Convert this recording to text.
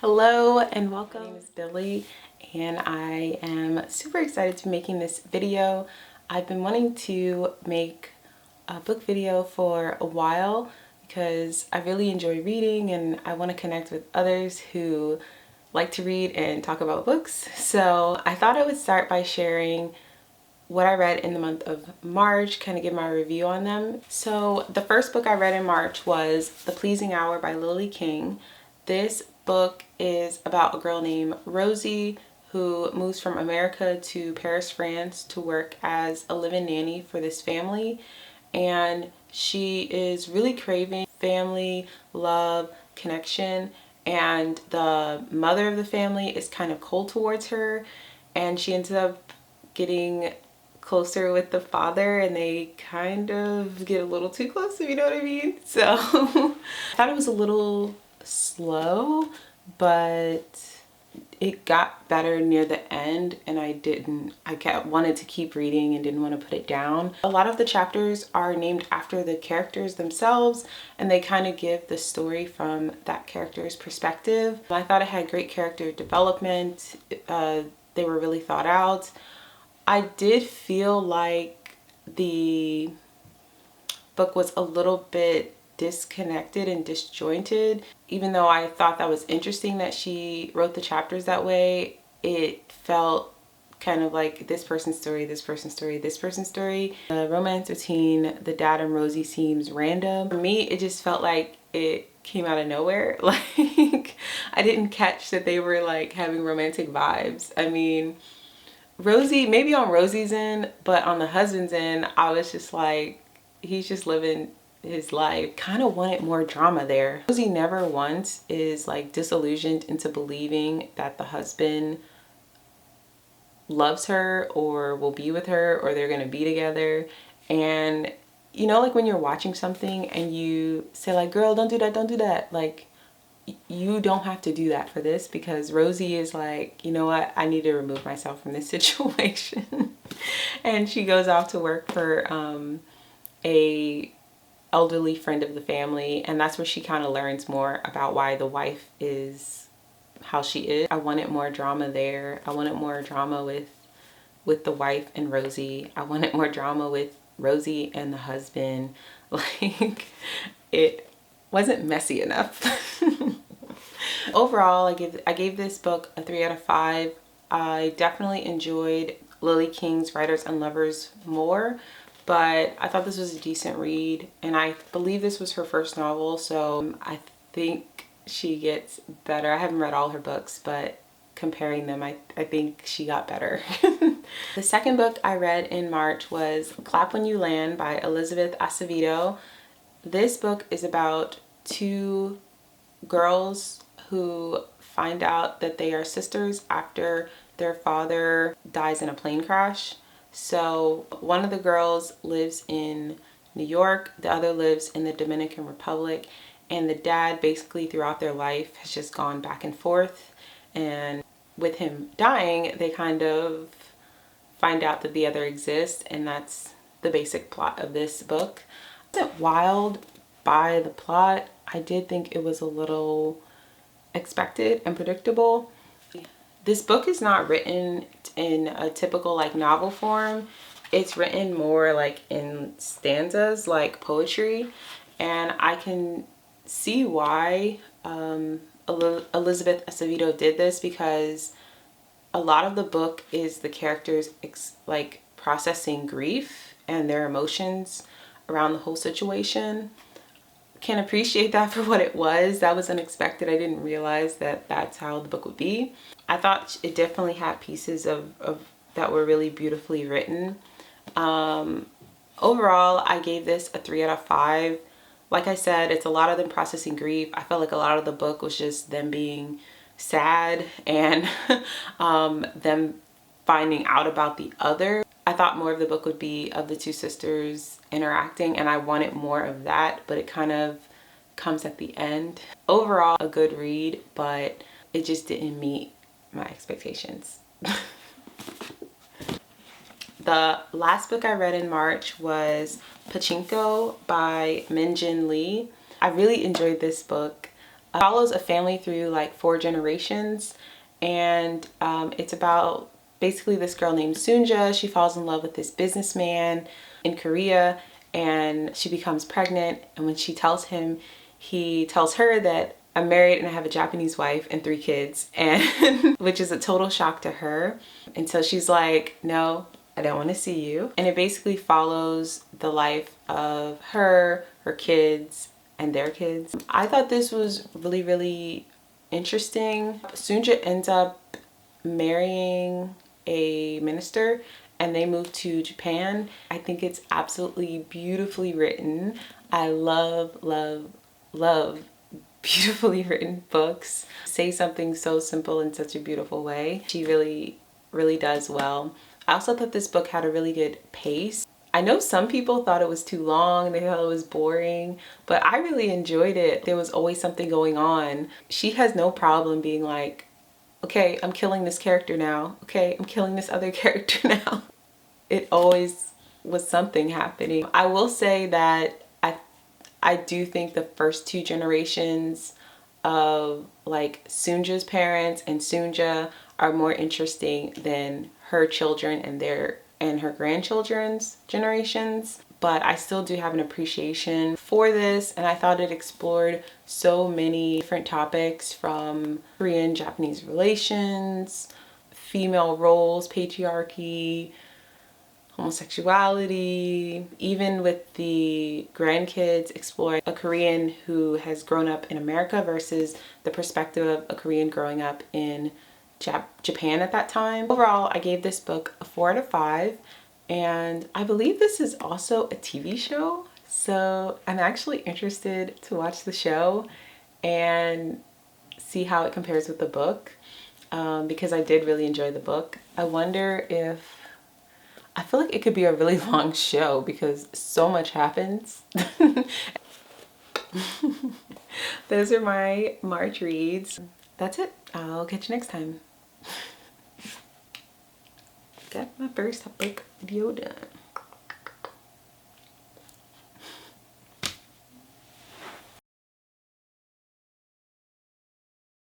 Hello and welcome. My name is Billy and I am super excited to be making this video. I've been wanting to make a book video for a while because I really enjoy reading and I want to connect with others who like to read and talk about books. So I thought I would start by sharing what I read in the month of March, kind of give my review on them. So the first book I read in March was The Pleasing Hour by Lily King. This book is about a girl named Rosie who moves from America to Paris, France to work as a live-in nanny for this family. And she is really craving family, love, connection. And the mother of the family is kind of cold towards her. And she ends up getting closer with the father and they kind of get a little too close, if you know what I mean. So I thought it was a little slow, but it got better near the end and I wanted to keep reading and didn't want to put it down. A lot of the chapters are named after the characters themselves and they kind of give the story from that character's perspective. I thought it had great character development. They were really thought out. I did feel like the book was a little bit disconnected and disjointed. Even though I thought that was interesting that she wrote the chapters that way, it felt kind of like this person's story, this person's story, this person's story. The romance between the dad and Rosie seems random. For me, it just felt like it came out of nowhere. Like, I didn't catch that they were like having romantic vibes. I mean, Rosie, maybe on Rosie's end, but on the husband's end, I was just like, he's just living his life. Kind of wanted more drama there. Rosie never once is like disillusioned into believing that the husband loves her or will be with her or they're gonna be together. And you know, like when you're watching something and you say like, girl, don't do that, don't do that. Like, you don't have to do that for this, because Rosie is like, you know what, I need to remove myself from this situation. And she goes off to work for a elderly friend of the family, and that's where she kind of learns more about why the wife is how she is. I wanted more drama there. I wanted more drama with the wife and Rosie. I wanted more drama with Rosie and the husband. Like, it wasn't messy enough. Overall, I gave this book a 3 out of 5. I definitely enjoyed Lily King's Writers and Lovers more, but I thought this was a decent read, and I believe this was her first novel, so I think she gets better. I haven't read all her books, but comparing them, I think she got better. The second book I read in March was Clap When You Land by Elizabeth Acevedo. This book is about two girls who find out that they are sisters after their father dies in a plane crash. So one of the girls lives in New York, the other lives in the Dominican Republic, and the dad basically throughout their life has just gone back and forth, and with him dying they kind of find out that the other exists, and that's the basic plot of this book. I wasn't wowed by the plot. I did think it was a little expected and predictable. This book is not written in a typical like novel form. It's written more like in stanzas, like poetry, and I can see why Elizabeth Acevedo did this, because a lot of the book is the characters like processing grief and their emotions around the whole situation. Can appreciate that for what it was. That was unexpected. I didn't realize that that's how the book would be. I thought it definitely had pieces of that were really beautifully written. Overall, I gave this a 3 out of 5. Like I said, it's a lot of them processing grief. I felt like a lot of the book was just them being sad and them finding out about the other. I thought more of the book would be of the two sisters interacting, and I wanted more of that, but it kind of comes at the end. Overall, a good read, but it just didn't meet my expectations. The last book I read in March was Pachinko by Min Jin Lee. I really enjoyed this book. Follows a family through like 4 generations, and it's about basically this girl named Sunja. She falls in love with this businessman in Korea, and she becomes pregnant, and when she tells him, he tells her that I'm married and I have a Japanese wife and 3 kids, and which is a total shock to her. And so she's like, no, I don't want to see you. And it basically follows the life of her kids, and their kids. I thought this was really, really interesting. Sunja ends up marrying a minister and they move to Japan. I think it's absolutely beautifully written. I love, love, love beautifully written books. Say something so simple in such a beautiful way. She really, really does well. I also thought this book had a really good pace. I know some people thought it was too long, they thought it was boring, but I really enjoyed it. There was always something going on. She has no problem being like, okay, I'm killing this character now. Okay, I'm killing this other character now. It always was something happening. I will say that I do think the first 2 generations of like Sunja's parents and Sunja are more interesting than her children and her grandchildren's generations. But I still do have an appreciation for this, and I thought it explored so many different topics, from Korean-Japanese relations, female roles, patriarchy, homosexuality, even with the grandkids, explore a Korean who has grown up in America versus the perspective of a Korean growing up in Japan at that time. Overall, I gave this book a 4 out of 5, and I believe this is also a TV show, so I'm actually interested to watch the show and see how it compares with the book, because I did really enjoy the book. I feel like it could be a really long show because so much happens. Those are my March reads. That's it. I'll catch you next time. Got my first book video done.